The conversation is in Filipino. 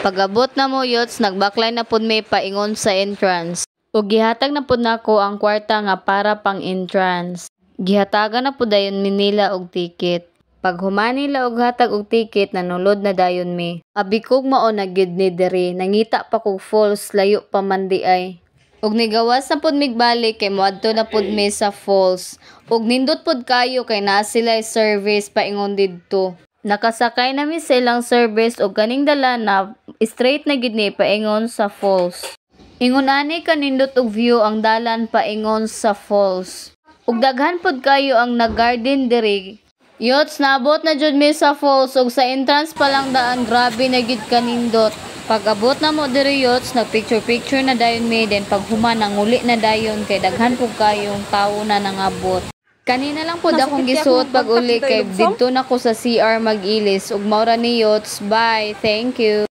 Pag-abot na mo yots, nagbaklay na pud may paingon sa entrance. Ug gihatag na pud nako ang kwarta nga para pang entrance. Gihatagan na pud dayon mi nila og ticket. Pag humani nila og hatag og ticket, nanulod na dayon mi. Abi kog mao na gyud ni diri, nangita pa kog falls, layo pa man di ay. Ug nigawas na pud migbalik kay moadto na pud mi sa falls. Ug nindot pud kayo kay naa sila service paingon didto. Nakasakay na mi sa ilang service ug kaning dala na straight na gid ni paingon sa falls. Ingon ani kanindot og view ang dalan paingon sa falls. Ug daghan pud kayo ang nag-garden diri. Yots, naabot na jud mi sa falls ug sa entrance pa lang daan, grabe na gid kanindot. Pag abot na mo diri yots, nagpicture-picture na dayon mi, then pag human nanguli na dayon kay daghan pud kayong tawo na nangabot. Kanina lang pud akong gisuot pag uli kay didto na ko sa CR mag-ilis ug maura ni yots. Bye, thank you.